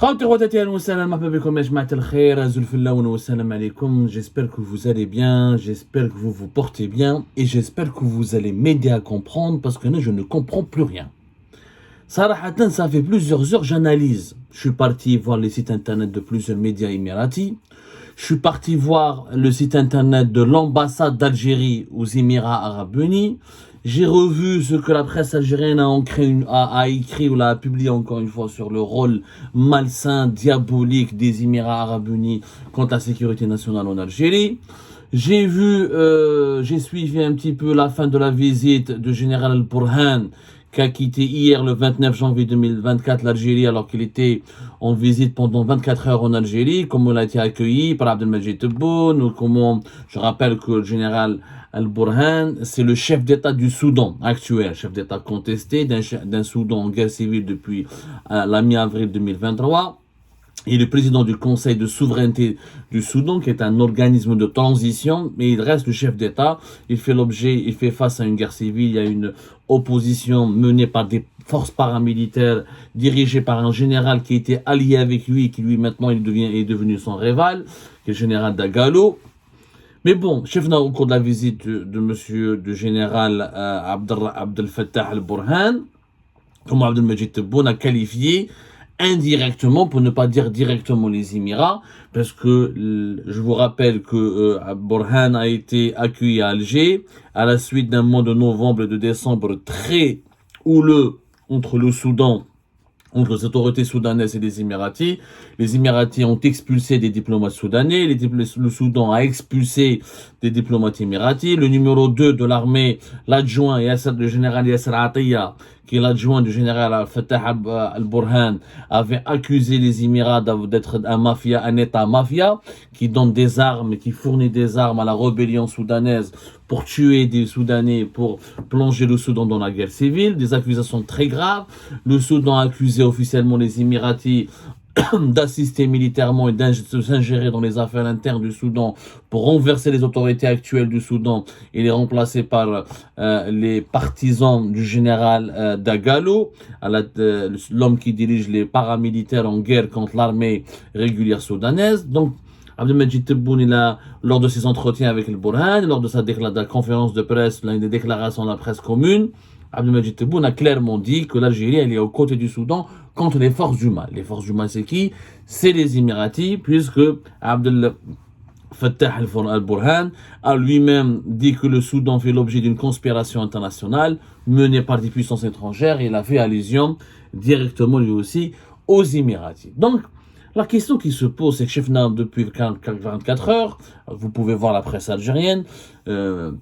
J'espère que vous allez bien, j'espère que vous vous portez bien et j'espère que vous allez m'aider à comprendre parce que là je ne comprends plus rien. Sarahatan, ça fait plusieurs heures j'analyse. Je suis parti voir les sites internet de plusieurs médias émiratis. Je suis parti voir le site internet de l'ambassade d'Algérie aux Émirats Arabes Unis. J'ai revu ce que la presse algérienne a écrit ou l'a publié encore une fois sur le rôle malsain, diabolique des Émirats Arabes Unis contre la sécurité nationale en Algérie. J'ai suivi un petit peu la fin de la visite du général Al-Burhan qui a quitté hier le 29 janvier 2024 l'Algérie alors qu'il était en visite pendant 24 heures en Algérie, comment il a été accueilli par Abdelmadjid Tebboune, ou comment, je rappelle que le général Al-Burhan, c'est le chef d'État du Soudan actuel, chef d'État contesté d'un Soudan en guerre civile depuis la mi-avril 2023. Il est le président du Conseil de souveraineté du Soudan, qui est un organisme de transition, mais il reste le chef d'État. Il fait face à une guerre civile. Il y a une opposition menée par des forces paramilitaires dirigées par un général qui était allié avec lui, qui lui maintenant est devenu son rival, qui est le général Dagalo. Mais bon, chefna au cours de la visite du général Abdel Fattah al-Burhan, comme Abdelmadjid Tebboune a qualifié indirectement, pour ne pas dire directement les Émirats, parce que je vous rappelle que Burhan a été accueilli à Alger à la suite d'un mois de novembre et de décembre très houleux entre le Soudan, entre les autorités soudanaises et les Émiratis. Les Émiratis ont expulsé des diplomates soudanais, le Soudan a expulsé des diplomates émiratis. Le numéro 2 de l'armée, l'adjoint, le général Yasser Atiyah, qui est l'adjoint du général Fattah al-Burhan, avait accusé les Émirats d'être un État mafia, qui donne des armes, qui fournit des armes à la rébellion soudanaise pour tuer des Soudanais, pour plonger le Soudan dans la guerre civile. Des accusations très graves. Le Soudan a accusé officiellement les Émiratis d'assister militairement et de s'ingérer dans les affaires internes du Soudan pour renverser les autorités actuelles du Soudan et les remplacer par les partisans du général Dagalo, l'homme qui dirige les paramilitaires en guerre contre l'armée régulière soudanaise. Donc, Abdelmadjid Tebboune, lors de ses entretiens avec le Burhan, lors de la conférence de presse, des déclarations de la presse commune, Abdelmadjid Tebboune a clairement dit que l'Algérie, elle est aux côtés du Soudan contre les forces du mal. Les forces du mal, c'est qui? C'est les Émiratis, puisque Abdel Fattah al-Burhan a lui-même dit que le Soudan fait l'objet d'une conspiration internationale menée par des puissances étrangères et il a fait allusion directement lui aussi aux Émiratis. Donc, la question qui se pose, c'est que Chefna, depuis 24 heures, vous pouvez voir la presse algérienne,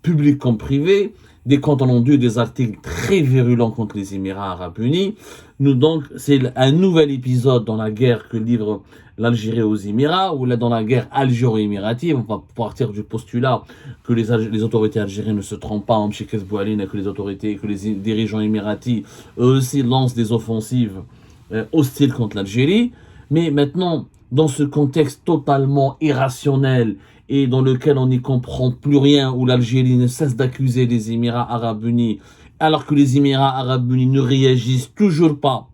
publique comme privée, des comptes rendus, des articles très virulents contre les Émirats Arabes Unis. Donc, c'est un nouvel épisode dans la guerre que livre l'Algérie aux Émirats, ou là dans la guerre algéro-émirative. On va partir du postulat que les autorités algériennes ne se trompent pas en Mchekes Boualine et que les dirigeants émiratis, eux aussi, lancent des offensives hostiles contre l'Algérie. Mais maintenant, dans ce contexte totalement irrationnel et dans lequel on n'y comprend plus rien, où l'Algérie ne cesse d'accuser les Émirats Arabes Unis, alors que les Émirats Arabes Unis ne réagissent toujours pas.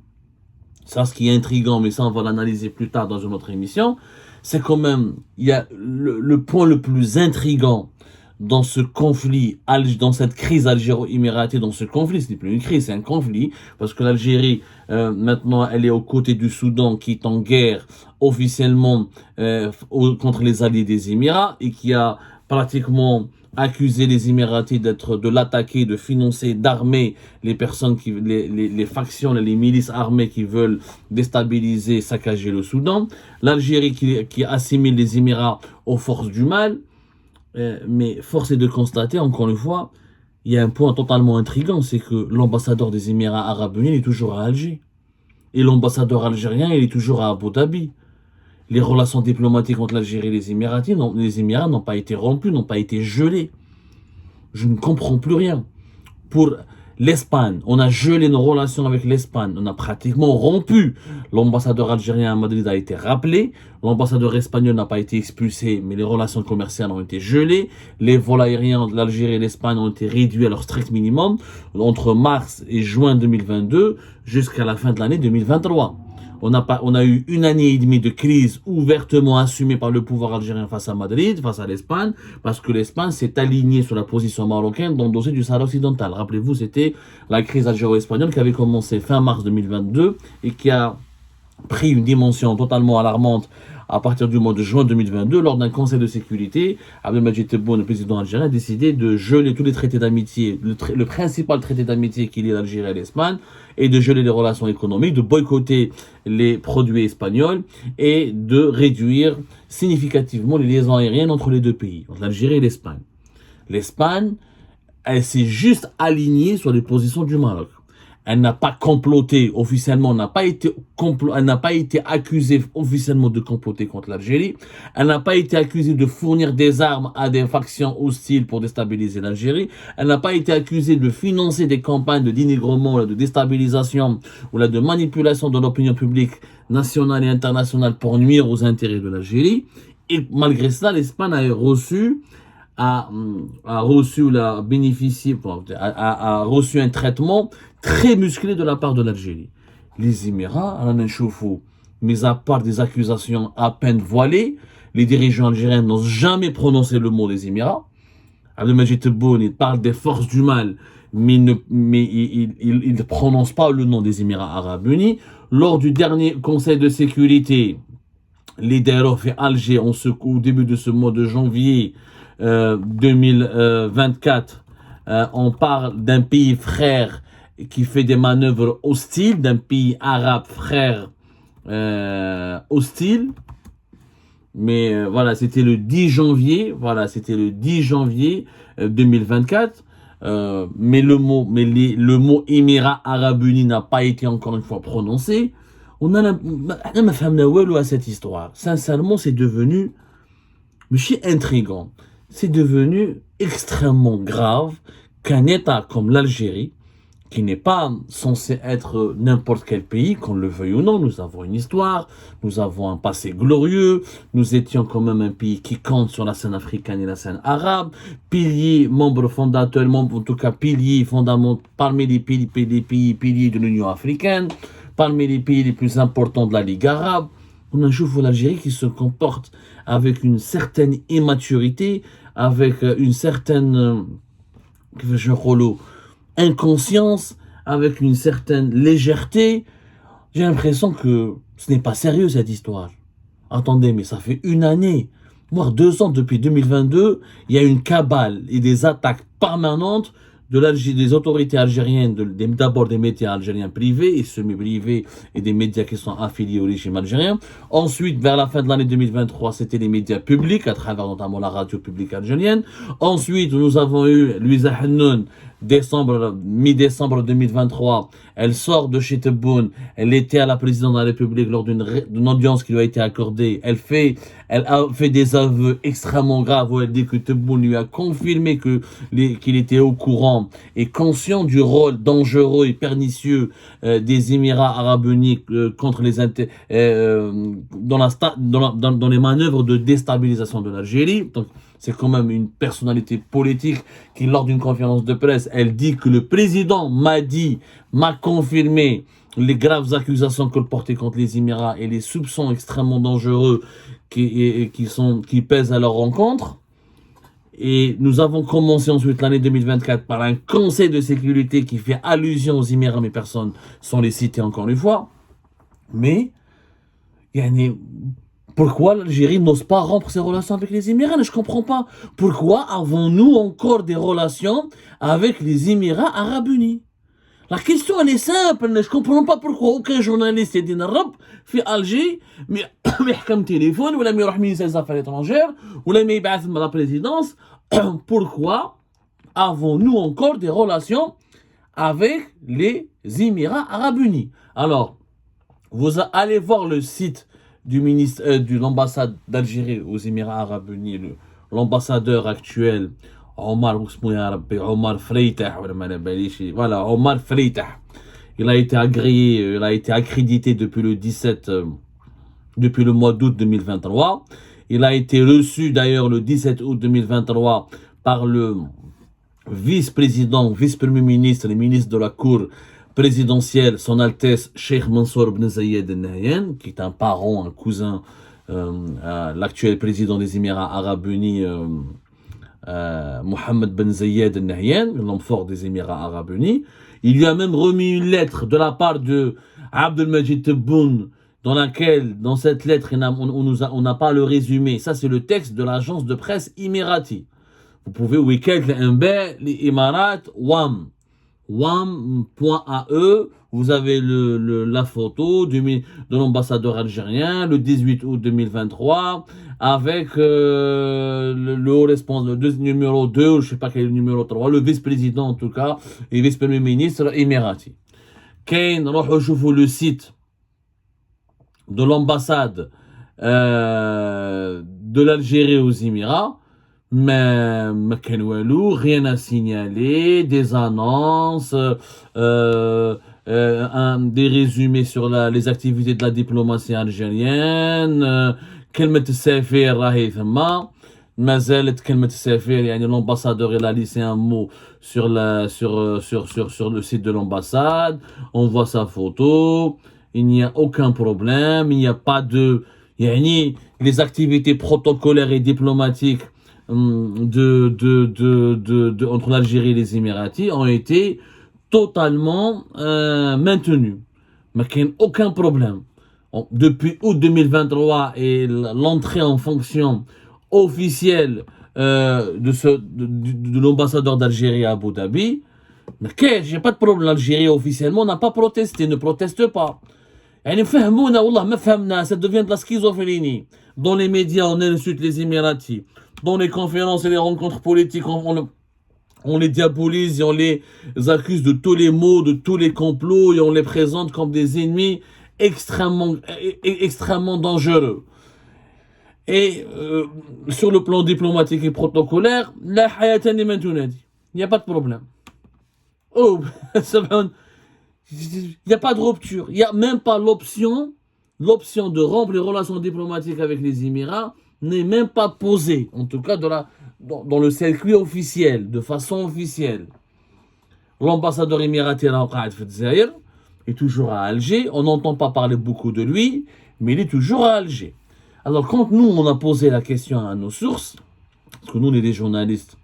Ça, ce qui est intriguant, mais ça, on va l'analyser plus tard dans une autre émission, c'est quand même, il y a le point le plus intriguant dans ce conflit, dans cette crise algéro-émiratie, dans ce conflit, ce n'est plus une crise, c'est un conflit, parce que l'Algérie, maintenant, elle est aux côtés du Soudan, qui est en guerre officiellement contre les alliés des Émirats, et qui a pratiquement accusé les Émiratis de l'attaquer, de financer, d'armer les personnes, les factions, les milices armées qui veulent déstabiliser, saccager le Soudan. L'Algérie qui assimile les Émirats aux forces du mal. Mais force est de constater, encore une fois, il y a un point totalement intriguant, c'est que l'ambassadeur des Émirats Arabes Unis est toujours à Alger. Et l'ambassadeur algérien, il est toujours à Abu Dhabi. Les relations diplomatiques entre l'Algérie et les Émirats n'ont pas été rompues, n'ont pas été gelées. Je ne comprends plus rien. Pour l'Espagne, on a gelé nos relations avec l'Espagne, on a pratiquement rompu. L'ambassadeur algérien à Madrid a été rappelé, l'ambassadeur espagnol n'a pas été expulsé, mais les relations commerciales ont été gelées. Les vols aériens entre l'Algérie et l'Espagne ont été réduits à leur strict minimum entre mars et juin 2022 jusqu'à la fin de l'année 2023. On a eu une année et demie de crise ouvertement assumée par le pouvoir algérien face à Madrid, face à l'Espagne, parce que l'Espagne s'est alignée sur la position marocaine dans le dossier du Sahara occidental. Rappelez-vous, c'était la crise algéro-espagnole qui avait commencé fin mars 2022 et qui a pris une dimension totalement alarmante à partir du mois de juin 2022, lors d'un conseil de sécurité. Abdelmadjid Tebboune, le président algérien, a décidé de geler tous les traités d'amitié, le principal traité d'amitié qui lie l'Algérie et l'Espagne, et de geler les relations économiques, de boycotter les produits espagnols et de réduire significativement les liaisons aériennes entre les deux pays, entre l'Algérie et l'Espagne. L'Espagne, elle s'est juste alignée sur les positions du Maroc. Elle n'a pas comploté officiellement, elle n'a pas été accusée officiellement de comploter contre l'Algérie. Elle n'a pas été accusée de fournir des armes à des factions hostiles pour déstabiliser l'Algérie. Elle n'a pas été accusée de financer des campagnes de dénigrement, de déstabilisation ou de manipulation de l'opinion publique nationale et internationale pour nuire aux intérêts de l'Algérie. Et malgré cela, l'Espagne a reçu un traitement très musclé de la part de l'Algérie. Les Émirats, mis à part des accusations à peine voilées, les dirigeants algériens n'osent jamais prononcer le mot des Émirats. Abdelmadjid Tebboune, il parle des forces du mal, mais il ne prononce pas le nom des Émirats arabes unis. Lors du dernier conseil de sécurité, les Daïrof et Alger, au début de ce mois de janvier 2024, on parle d'un pays frère qui fait des manœuvres hostiles, d'un pays arabe frère hostile. Mais voilà, c'était le 10 janvier, 2024. Mais le mot Émirats arabes unis n'a pas été encore une fois prononcé. On a à cette histoire. Sincèrement, c'est devenu intriguant. C'est devenu extrêmement grave qu'un État comme l'Algérie, qui n'est pas censé être n'importe quel pays, qu'on le veuille ou non, nous avons une histoire, nous avons un passé glorieux, nous étions quand même un pays qui compte sur la scène africaine et la scène arabe, pilier fondamental parmi les pays piliers de l'Union africaine, parmi les pays les plus importants de la Ligue arabe. On a joué l'Algérie qui se comporte avec une certaine immaturité, avec une certaine inconscience, avec une certaine légèreté. J'ai l'impression que ce n'est pas sérieux cette histoire. Attendez, mais ça fait une année, voire 2 ans depuis 2022, il y a une cabale et des attaques permanentes des autorités algériennes, d'abord des médias algériens privés et semi-privés et des médias qui sont affiliés au régime algérien. Ensuite, vers la fin de l'année 2023, c'était les médias publics, à travers notamment la radio publique algérienne. Ensuite, nous avons eu Louisa Hannoun, mi-décembre 2023, elle sort de chez Tebboune, elle était à la présidence de la République lors d'une audience qui lui a été accordée. Elle a fait des aveux extrêmement graves où elle dit que Tebboune lui a confirmé qu'il était au courant et conscient du rôle dangereux et pernicieux des Émirats arabes unis contre dans les manœuvres de déstabilisation de l'Algérie. Donc, c'est quand même une personnalité politique qui, lors d'une conférence de presse, elle dit que le président m'a confirmé les graves accusations qu'elle portait contre les Émirats et les soupçons extrêmement dangereux qui pèsent à leur rencontre. Et nous avons commencé ensuite l'année 2024 par un conseil de sécurité qui fait allusion aux Émirats, mais personne sans les citer encore une fois. Mais, pourquoi l'Algérie n'ose pas rompre ses relations avec les Émirats? Je ne comprends pas. Pourquoi avons-nous encore des relations avec les Émirats arabes unis? La question, elle est simple. Je ne comprends pas pourquoi aucun journaliste dit في Alger mais يحكم téléphone ولا يروح ministère des Affaires étrangères ولا يبعث la présidence. Pourquoi avons-nous encore des relations avec les Émirats arabes unis? Alors, vous allez voir le site de l'ambassade d'Algérie aux Émirats arabes unis, l'ambassadeur actuel, Omar Freitah. Voilà, Omar Freitah. Il a été agréé, il a été accrédité depuis le mois d'août 2023. Il a été reçu d'ailleurs le 17 août 2023 par le vice-premier ministre, le ministre de la Cour, présidentielle, Son Altesse Cheikh Mansour Ben Zayed Al Nahyan, qui est un parent, un cousin à l'actuel président des Émirats Arabes Unis, Mohammed Ben Zayed Al Nahyan, l'homme fort des Émirats Arabes Unis. Il lui a même remis une lettre de la part de Abdelmajid Tebboune, dans cette lettre, on n'a pas le résumé. Ça, c'est le texte de l'agence de presse Emirati. Vous pouvez, les Imarat, wam.ae, vous avez la photo de l'ambassadeur algérien, le 18 août 2023, avec le haut responsable, le numéro 2, je ne sais pas quel est le numéro 3, le vice-président en tout cas, et vice-premier ministre Emirati. Kane, le site de l'ambassade de l'Algérie aux Émirats, mais rien à signaler, des annonces, des résumés sur les activités de la diplomatie algérienne, كلمة السفير راهي ثما ما زالت كلمة السفير يعني l'ambassadeur il a laissé un mot sur le site de l'ambassade, on voit sa photo, il n'y a aucun problème, il n'y a pas de يعني les activités protocolaires et diplomatiques entre l'Algérie et les Émiratis ont été totalement maintenues. Mais il n'y a aucun problème. Depuis août 2023 et l'entrée en fonction officielle de l'ambassadeur d'Algérie à Abu Dhabi, mais il n'y a pas de problème. L'Algérie officiellement n'a pas protesté, ne proteste pas. يعني فهمونا والله ما فهمنا, ça devient de la schizophrénie. Dans les médias, on insulte les Émiratis. Dans les conférences et les rencontres politiques, on les diabolise et on les accuse de tous les maux, de tous les complots et on les présente comme des ennemis extrêmement dangereux. Et sur le plan diplomatique et protocolaire, la hayatan liman tunadi. Il n'y a pas de problème. Oh, il n'y a pas de rupture. Il n'y a même pas l'option de rompre les relations diplomatiques avec les Émirats n'est même pas posée, en tout cas dans le circuit officiel, de façon officielle. L'ambassadeur émirati est toujours à Alger. On n'entend pas parler beaucoup de lui, mais il est toujours à Alger. Alors quand nous, on a posé la question à nos sources, parce que nous, on est des journalistes,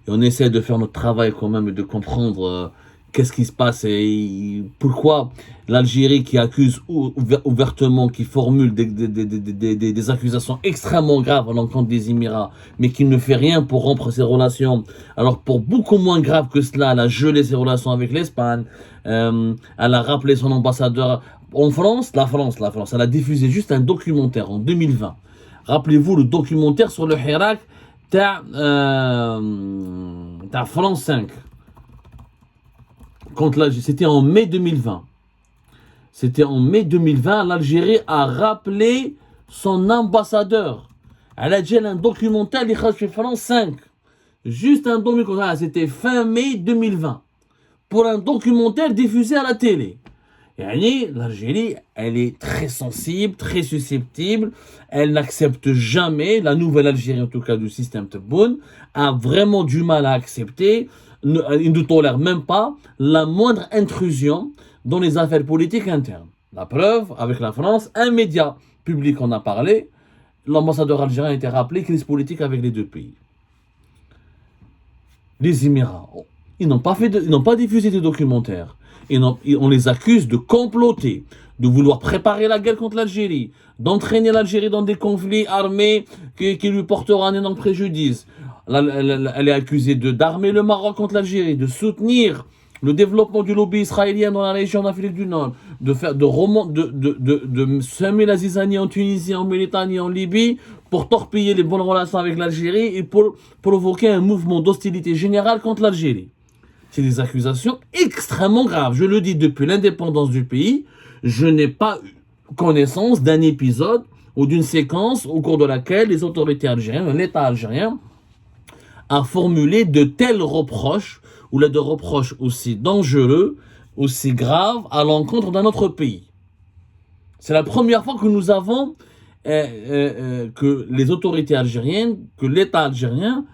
et on essaie de faire notre travail quand même et de comprendre qu'est-ce qui se passe et pourquoi l'Algérie qui accuse ouvertement, qui formule des accusations extrêmement graves à l'encontre des Émirats, mais qui ne fait rien pour rompre ses relations. Alors pour beaucoup moins grave que cela, elle a gelé ses relations avec l'Espagne, elle a rappelé son ambassadeur en France, la France, elle a diffusé juste un documentaire en 2020. Rappelez-vous le documentaire sur le Hirak, t'as France 5. C'était en mai 2020. L'Algérie a rappelé son ambassadeur. Elle a dit un documentaire, il fait France 5. Juste un documentaire, c'était fin mai 2020. Pour un documentaire diffusé à la télé. Et l'Algérie, elle est très sensible, très susceptible. Elle n'accepte jamais, la nouvelle Algérie en tout cas du système Tebboune, a vraiment du mal à accepter. Il ne tolère même pas la moindre intrusion dans les affaires politiques internes. La preuve, avec la France, un média public en a parlé, l'ambassadeur algérien a été rappelé, crise politique avec les deux pays. Les Émirats, ils n'ont pas diffusé de documentaires. On les accuse de comploter, de vouloir préparer la guerre contre l'Algérie, d'entraîner l'Algérie dans des conflits armés qui lui porteront un énorme préjudice. Elle est accusée d'armer le Maroc contre l'Algérie, de soutenir le développement du lobby israélien dans la région d'Afrique du Nord, de semer la zizanie en Tunisie, en Mauritanie, en Libye, pour torpiller les bonnes relations avec l'Algérie et pour provoquer un mouvement d'hostilité générale contre l'Algérie. C'est des accusations extrêmement graves. Je le dis depuis l'indépendance du pays, je n'ai pas eu connaissance d'un épisode ou d'une séquence au cours de laquelle les autorités algériennes, l'État algérien, a formulé de tels reproches, ou là de reproches aussi dangereux, aussi graves, à l'encontre d'un autre pays. C'est la première fois que nous avons que les autorités algériennes, que l'État algérien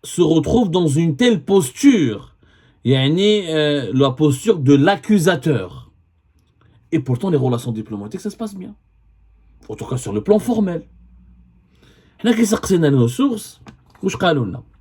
se retrouve dans une telle posture la posture de l'accusateur. Et pourtant, les relations diplomatiques, ça se passe bien. En tout cas, sur le plan formel. Nous qui سقسينا nos sources, واش قالوا لنا